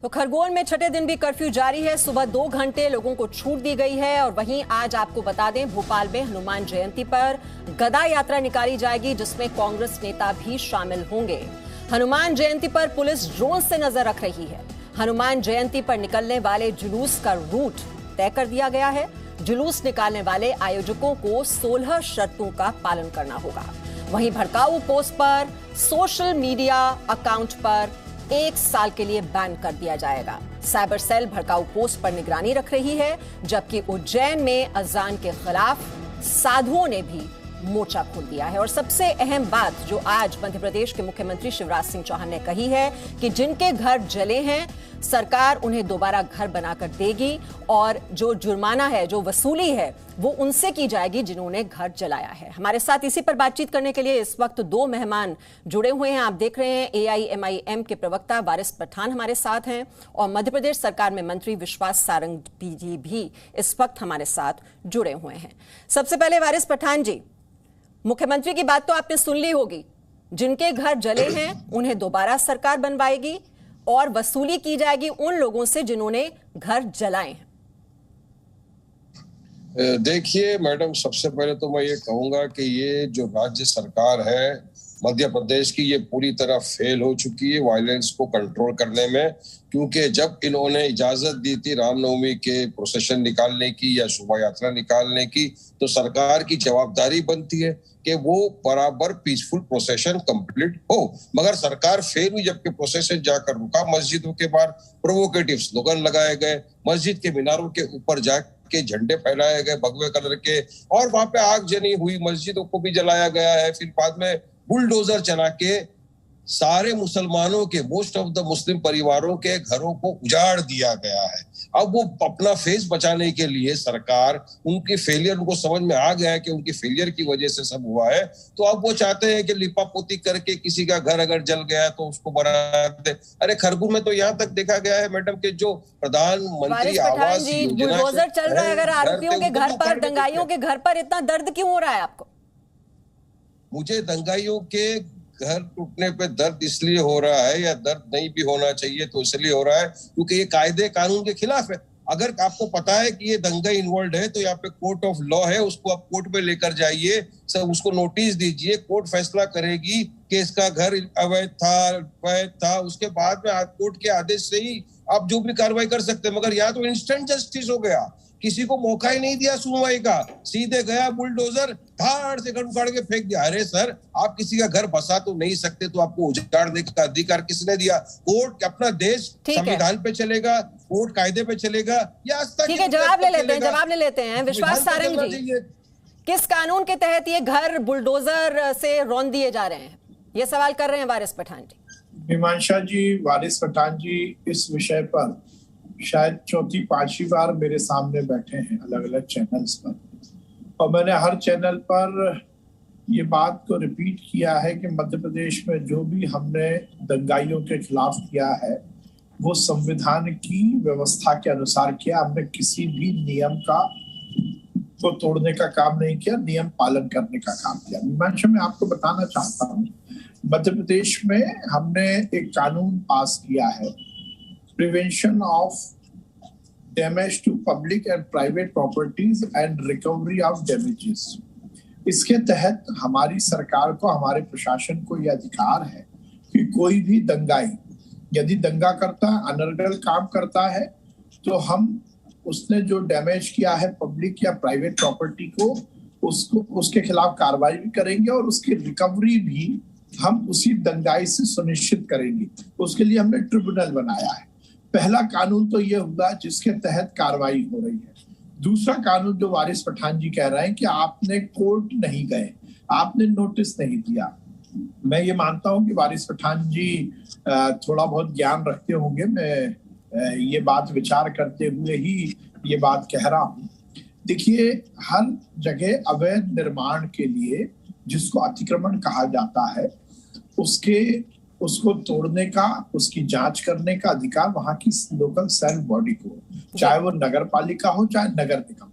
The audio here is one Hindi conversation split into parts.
तो खरगोन में छठे दिन भी कर्फ्यू जारी है। सुबह 2 घंटे लोगों को छूट दी गई है। और वहीं आज आपको बता दें, भोपाल में हनुमान जयंती पर गदा यात्रा निकाली जाएगी, जिसमें कांग्रेस नेता भी शामिल होंगे। हनुमान जयंती पर पुलिस ड्रोन से नजर रख रही है। हनुमान जयंती पर निकलने वाले जुलूस का रूट तय कर दिया गया है। जुलूस निकालने वाले आयोजकों को 16 शर्तों का पालन करना होगा। वहीं भड़काऊ पोस्ट पर, सोशल मीडिया अकाउंट पर 1 साल के लिए बैन कर दिया जाएगा। साइबर सेल भड़काऊ पोस्ट पर निगरानी रख रही है, जबकि उज्जैन में अजान के खिलाफ साधुओं ने भी मोर्चा खोल दिया है। और सबसे अहम बात जो आज मध्य प्रदेश के मुख्यमंत्री शिवराज सिंह चौहान ने कही है कि जिनके घर जले हैं, सरकार उन्हें दोबारा घर बनाकर देगी और जो जुर्माना है, जो वसूली है, वो उनसे की जाएगी जिन्होंने घर जलाया है। हमारे साथ इसी पर बातचीत करने के लिए इस वक्त 2 मेहमान जुड़े हुए हैं। आप देख रहे हैं AIMIM के प्रवक्ता वारिस पठान हमारे साथ हैं और मध्य प्रदेश सरकार में मंत्री विश्वास सारंग जी भी इस वक्त हमारे साथ जुड़े हुए हैं। सबसे पहले वारिस पठान जी, मुख्यमंत्री की बात तो आपने सुन ली होगी। जिनके घर जले हैं उन्हें दोबारा सरकार बनवाएगी और वसूली की जाएगी उन लोगों से जिन्होंने घर जलाए हैं। देखिए मैडम, सबसे पहले तो मैं ये कहूंगा कि ये जो राज्य सरकार है मध्य प्रदेश की, ये पूरी तरह फेल हो चुकी है वायलेंस को कंट्रोल करने में। क्योंकि जब इन्होंने इजाजत दी थी रामनवमी के प्रोसेशन निकालने की या शोभा यात्रा निकालने की, तो सरकार की जवाबदारी बनती है कि वो बराबर पीसफुल प्रोसेशन कंप्लीट हो। मगर सरकार फेल हुई, जबकि प्रोसेशन जाकर रुका। मस्जिदों के बाहर प्रोवोकेटिव स्लोगन लगाए गए, मस्जिद के मीनारों के ऊपर जाके झंडे फैलाए गए भगवे कलर के, और वहां पे आगजनी हुई, मस्जिदों को भी जलाया गया है। फिर बाद में बुलडोजर चला के सारे मुसलमानों के, मोस्ट ऑफ द मुस्लिम परिवारों के घरों को उजाड़ दिया गया है। अब वो अपना फेस बचाने के लिए सरकार, उनकी फेलियर उनको समझ में आ गया है कि उनकी फेलियर की वजह से सब हुआ है, तो अब वो चाहते हैं कि लिपापोती करके किसी का घर अगर जल गया तो उसको बना दे। अरे खरगोन में तो यहाँ तक देखा गया है मैडम कि जो प्रधानमंत्री आवास योजना बुलडोजर चल रहा है, अगर आरोपियों के घर पर, दंगाइयों के घर पर इतना दर्द क्यों हो रहा है आपको? मुझे दंगाइयों के घर टूटने पे दर्द इसलिए हो रहा है, या दर्द नहीं भी होना चाहिए तो इसलिए हो रहा है क्योंकि ये कायदे कानून के खिलाफ है। अगर आपको पता है कि ये दंगा इन्वॉल्व है तो यहाँ पे कोर्ट ऑफ लॉ है, उसको आप कोर्ट में लेकर जाइए, सब उसको नोटिस दीजिए, कोर्ट फैसला करेगी कि इसका घर अवैध था। उसके बाद में कोर्ट के आदेश से ही आप जो भी कार्रवाई कर सकते हैं। मगर यहाँ तो इंस्टेंट जस्टिस हो गया, किसी को मौका ही नहीं दिया सुनवाई का, सीधे गया बुलडोजर, धाड़ से घर उखाड़ के फेंक दिया। अरे सर, आप किसी का घर बसा तो नहीं सकते, तो आपको उजाड़ने का अधिकार किसने दिया? कोर्ट। अपना देश संविधान पे चलेगा, कोर्ट कायदे पे चलेगा, या ठीक है, जवाब ले लेते हैं विश्वास सारंग जी, किस कानून के तहत ये घर बुलडोजर से रौंद दिए जा रहे हैं, ये सवाल कर रहे हैं वारिस पठान जी। मीमांसा जी, वारिस पठान जी इस विषय पर शायद 4-5वीं बार मेरे सामने बैठे हैं अलग अलग चैनल्स पर, और मैंने हर चैनल पर ये बात को रिपीट किया है कि मध्य प्रदेश में जो भी हमने दंगाइयों के खिलाफ किया है वो संविधान की व्यवस्था के अनुसार किया। हमने किसी भी नियम को तोड़ने का काम नहीं किया, नियम पालन करने का काम किया। मीमांसा, मैं आपको बताना चाहता हूँ, मध्य प्रदेश में हमने एक कानून पास किया है, prevention of damage to public and private properties and recovery of damages. इसके तहत हमारी सरकार को, हमारे प्रशासन को यह अधिकार है कि कोई भी दंगाई यदि दंगा करता है, अनर्गल काम करता है, तो हम उसने जो डैमेज किया है पब्लिक या प्राइवेट प्रॉपर्टी को, उसके खिलाफ कार्रवाई भी करेंगे और उसकी रिकवरी भी हम उसी दंगाई से सुनिश्चित करेंगे। उसके लिए हमने ट्रिब्यूनल बनाया है। पहला कानून तो ये हुआ जिसके तहत कार्रवाई हो रही है। दूसरा कानून जो वारिस पठान जी कह रहे हैं कि आपने कोर्ट नहीं गए, आपने नोटिस नहीं दिया, मैं ये मानता हूं कि वारिस पठान जी थोड़ा बहुत ज्ञान रखते होंगे। मैं ये बात विचार करते हुए ही ये बात कह रहा हूं। देखिए, हर जगह अवैध निर्माण के लिए, जिसको अतिक्रमण कहा जाता है, उसको तोड़ने का, उसकी जांच करने का अधिकार वहां की लोकल सेल्फ बॉडी को, चाहे वो नगर पालिका हो चाहे नगर निगम।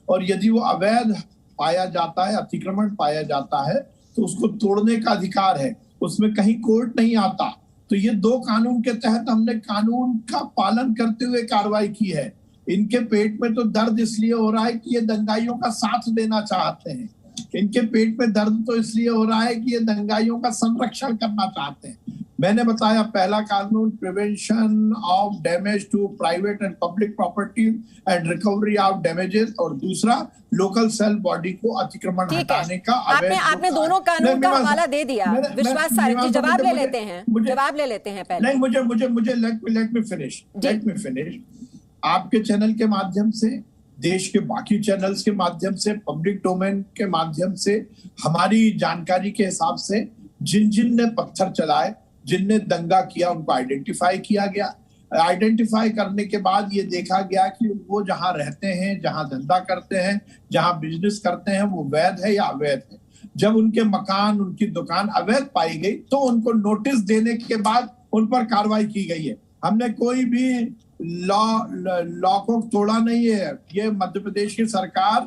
और यदि वो अवैध पाया जाता है, अतिक्रमण पाया जाता है, तो उसको तोड़ने का अधिकार है। उसमें कहीं कोर्ट नहीं आता, तो ये 2 कानून के तहत हमने कानून का पालन करते हुए कार्रवाई की है। इनके पेट में तो दर्द इसलिए हो रहा है कि ये दंगाइयों का साथ देना चाहते हैं। इनके पेट में दर्द तो इसलिए हो रहा है कि ये दंगाइयों का संरक्षण करना चाहते हैं। मैंने बताया, पहला कानून prevention of damage to private and public property and recovery of damages, और दूसरा लोकल सेल्फ बॉडी को अतिक्रमण हटाने का। आपने दोनों कानून का हवाला दे दिया। विश्वास सारंग जी जवाब ले लेते हैं, जवाब ले लेते हैं पहले। नहीं, मुझे लेट मी फिनिश। आपके चैनल के माध्यम से, देश के बाकी चैनल्स के माध्यम से, पब्लिक डोमेन के माध्यम से, हमारी जानकारी के हिसाब से जिन ने पत्थर चलाए, जिनने दंगा किया, उनको आइडेंटिफाई किया गया। आइडेंटिफाई करने के बाद ये देखा गया कि वो जहां रहते हैं, जहां धंधा करते हैं, जहां बिजनेस करते हैं, वो वैध है या अवैध है। जब उनके मकान, उनकी दुकान अवैध पाई गई तो उनको नोटिस देने के बाद उन पर कार्रवाई की गई है। हमने कोई भी लॉ को तोड़ा नहीं है। ये मध्य प्रदेश की सरकार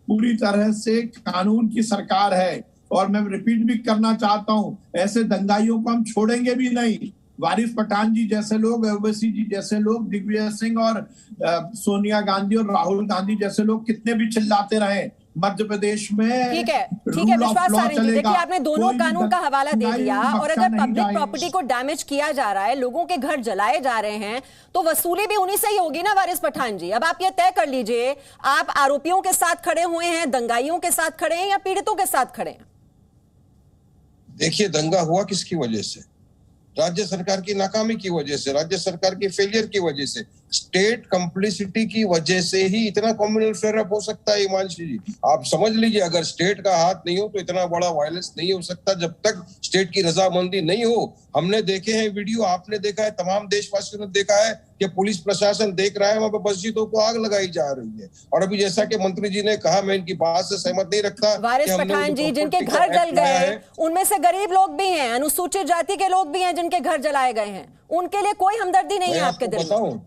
पूरी तरह से कानून की सरकार है, और मैं रिपीट भी करना चाहता हूं, ऐसे दंगाइयों को हम छोड़ेंगे भी नहीं। वारिस पठान जी जैसे लोग, ओवैसी जी जैसे लोग, दिग्विजय सिंह और सोनिया गांधी और राहुल गांधी जैसे लोग कितने भी चिल्लाते रहे, मध्य प्रदेश में ठीक है विश्वास सारंग जी, देखिए आपने दोनों कानून का हवाला दे दिया, और अगर पब्लिक प्रॉपर्टी को डैमेज किया जा रहा है, लोगों के घर जलाए जा रहे हैं, तो वसूली भी उन्हीं से ही होगी ना वारिस पठान जी। अब आप ये तय कर लीजिए, आप आरोपियों के साथ खड़े हुए हैं, दंगाइयों के साथ खड़े हैं, या पीड़ितों के साथ खड़े हैं? देखिए, दंगा हुआ किसकी वजह से? राज्य सरकार की नाकामी की वजह से, राज्य सरकार की फेलियर की वजह से, स्टेट कंप्लिसिटी की वजह से ही इतना कम्युनल फ्लेयर अप हो सकता है। हिमांशु जी, आप समझ लीजिए, अगर स्टेट का हाथ नहीं हो तो इतना बड़ा वायलेंस नहीं हो सकता जब तक स्टेट की रजामंदी नहीं हो। हमने देखे हैं वीडियो, आपने देखा है, तमाम देशवासियों ने देखा है कि पुलिस प्रशासन देख रहा है, वहां पर मस्जिदों को आग लगाई जा रही है। और अभी जैसा कि मंत्री जी ने कहा, मैं इनकी बात से सहमत नहीं रखता। वारिस पठान जी, जिनके घर जल गए उनमें से गरीब लोग भी हैं, अनुसूचित जाति के लोग भी हैं जिनके घर जलाए गए हैं, उनके लिए कोई हमदर्दी नहीं है आपके दिल में?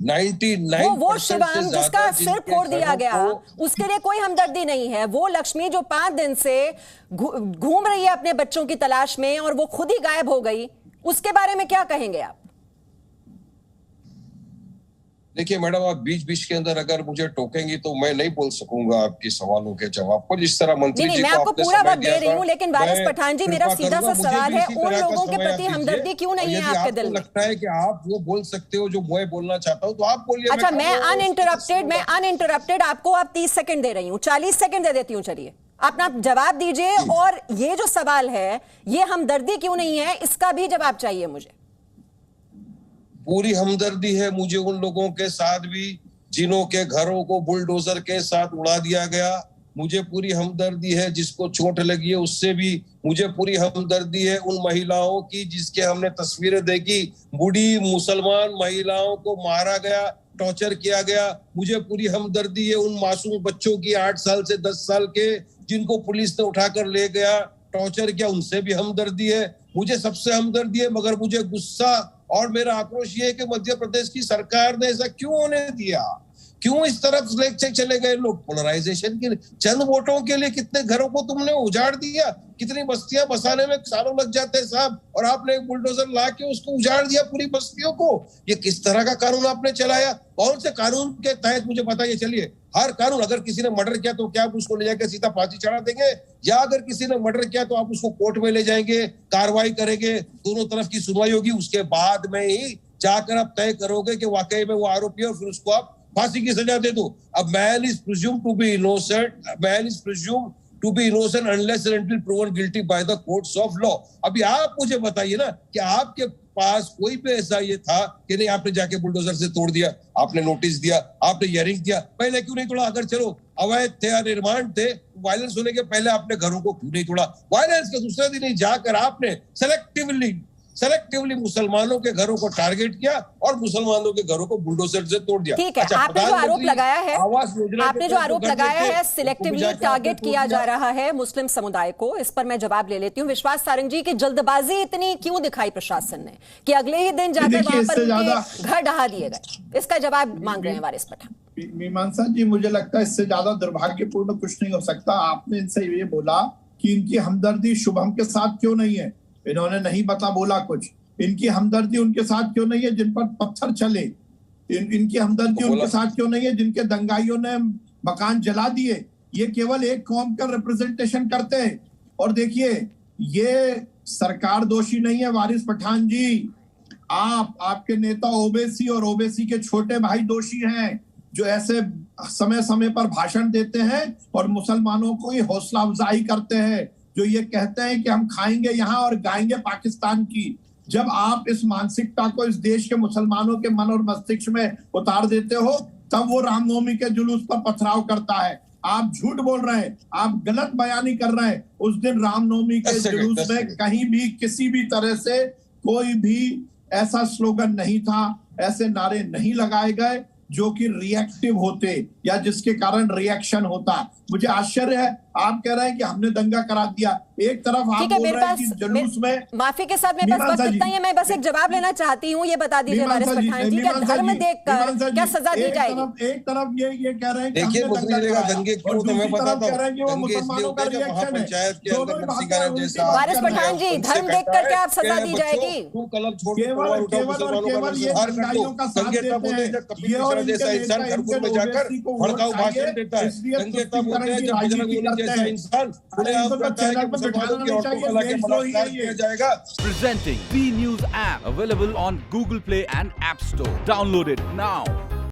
99% वो शिवांग जिसका सिर फोड़ दिया गया, उसके लिए कोई हमदर्दी नहीं है। वो लक्ष्मी जो 5 दिन से घूम रही है अपने बच्चों की तलाश में और वो खुद ही गायब हो गई, उसके बारे में क्या कहेंगे आप? देखिए मैडम, आप बीच बीच के अंदर अगर मुझे टोकेंगी तो मैं नहीं बोल सकूंगा आपके सवालों के जवाब को, जिस तरह मंत्री जी मैं आपको पूरा वक्त दे रही हूँ, लेकिन वारिस पठान जी, मेरा सीधा सा सवाल है, उन लोगों के प्रति हमदर्दी क्यों नहीं है आपके दिल में? लगता है कि आप वो बोल सकते हो जो मैं बोलना चाहता हूँ, तो आप बोलिए। अच्छा, मैं अनइंटरप्टेड आपको आप 30 सेकंड दे रही हूँ, 40 सेकंड दे देती हूँ। चलिए, अपना जवाब दीजिए, और ये जो सवाल है, ये हमदर्दी क्यों नहीं है, इसका भी जवाब चाहिए मुझे। पूरी हमदर्दी है मुझे उन लोगों के साथ भी जिन्हों के घरों को बुलडोजर के साथ उड़ा दिया गया। मुझे पूरी हमदर्दी है जिसको चोट लगी है, उससे भी मुझे पूरी हमदर्दी है उन महिलाओं की जिसके हमने तस्वीरें देखी, बूढ़ी मुसलमान महिलाओं को मारा गया, टॉर्चर किया गया। मुझे पूरी हमदर्दी है उन मासूम बच्चों की 8 साल से 10 साल के, जिनको पुलिस ने उठाकर ले गया, टॉर्चर किया, उनसे भी हमदर्दी है। मुझे सबसे हमदर्दी है, मगर मुझे गुस्सा और मेरा आक्रोश ये है कि मध्य प्रदेश की सरकार ने ऐसा क्यों होने दिया? क्यों इस तरफ से चले गए लोग? पोलराइजेशन के लिए, चंद वोटों के लिए कितने घरों को तुमने उजाड़ दिया, कितनी बस्तियां बसाने में सालों लग जाते हैं साहब, और आपने एक बुलडोजर ला के उसको उजाड़ दिया पूरी बस्तियों को। ये किस तरह का कानून आपने चलाया? कौन से कानून के तहत मुझे बताइए। चलिए, हर कानून, अगर किसी ने मर्डर किया तो क्या आप उसको ले जाकर सीधा फांसी चढ़ा देंगे, या अगर किसी ने मर्डर किया तो आप उसको कोर्ट में ले जाएंगे, कार्रवाई करेंगे, दोनों तरफ की सुनवाई होगी, उसके बाद में ही जाकर आप तय करोगे कि वाकई में वो आरोपी है और फिर उसको आप फांसी की सजा दे दो। अब man is presumed to be innocent unless and until proven guilty by the courts of law। अभी आप मुझे बताइए ना कि आपके पास कोई भी ऐसा ये था कि नहीं आपने जाके बुलडोजर से तोड़ दिया, आपने नोटिस दिया, आपने हियरिंग दिया, पहले क्यों नहीं तोड़ा? अगर चलो अवैध थे या निर्माण थे, वायलेंस होने के पहले आपने घरों को क्यों नहीं तोड़ा? वायलेंस के दूसरे दिन ही जाकर आपने सेलेक्टिवली मुसलमानों के घरों को टारगेट किया और मुसलमानों के घरों को बुलडोजर से तोड़ दिया। ठीक है, अच्छा, आपने जो आरोप लगाया है सिलेक्टिवली टारगेट किया जा रहा है मुस्लिम समुदाय को, इस पर मैं जवाब ले लेती हूँ। विश्वास सारंग जी की जल्दबाजी इतनी क्यों दिखाई प्रशासन ने कि अगले ही दिन जाकर वहां पर घर ढहा दिए गए? इसका जवाब मांग रहे हैं वारिस पठान। मीमांसा जी, मुझे लगता है इससे ज्यादा दुर्भाग्यपूर्ण कुछ नहीं हो सकता। आपने इनसे ये बोला कि इनकी हमदर्दी शुभम के साथ क्यों नहीं है, इन्होंने नहीं बोला कुछ। इनकी हमदर्दी उनके साथ क्यों नहीं है जिन पर पत्थर चले? इनकी हमदर्दी उनके साथ क्यों नहीं है जिनके दंगाइयों ने मकान जला दिए? ये केवल एक कौम का रिप्रेजेंटेशन करते हैं। और देखिए, ये सरकार दोषी नहीं है वारिस पठान जी, आपके नेता ओवैसी और ओवैसी के छोटे भाई दोषी हैं, जो ऐसे समय समय पर भाषण देते हैं और मुसलमानों को ये हौसला अफजाई करते हैं, जो ये कहते हैं कि हम खाएंगे यहाँ और गाएंगे पाकिस्तान की। जब आप इस मानसिकता को इस देश के मुसलमानों के मन और मस्तिष्क में उतार देते हो, तब वो रामनवमी के जुलूस पर पथराव करता है। आप झूठ बोल रहे हैं, आप गलत बयानी कर रहे हैं। उस दिन रामनवमी के जुलूस में कहीं भी किसी भी तरह से कोई भी ऐसा स्लोगन नहीं था, ऐसे नारे नहीं लगाए गए जो कि रिएक्टिव होते या जिसके कारण रिएक्शन होता। मुझे आश्चर्य है, आप कह रहे हैं कि हमने दंगा करा दिया। एक तरफ आप बोल रहे हैं कि जुलूस में, माफी के साथ मेरे पास वक्त इतना ही है, मैं बस एक जवाब लेना चाहती हूँ। ये बता दीजिए वारिस पठान जी, क्या धर्म देखकर क्या सजा दी जाएगी? एक तरफ ये कह रहे हैं कि देखिए, हमने दंगा कराया, दंगे क्यों, तो मैं बताता हूं। मुसलमानों का रिएक्शन है। वारिस पठान जी, धर्म देखकर क्या आप सजा दी जाएगी? केवल ये दंगाइयों का साथ देते हैं, ये और जैसा इंसान घर में जाकर भड़काऊ भाषण देता है। दंगे तब होते हैं जब बजरंग बली जैसा इंसान खुले आम कहता है कि मुसलमानों की औरतों को लाके बलात्कार किया जाएगा। Presenting B News app, available on Google Play and App Store. Download it now.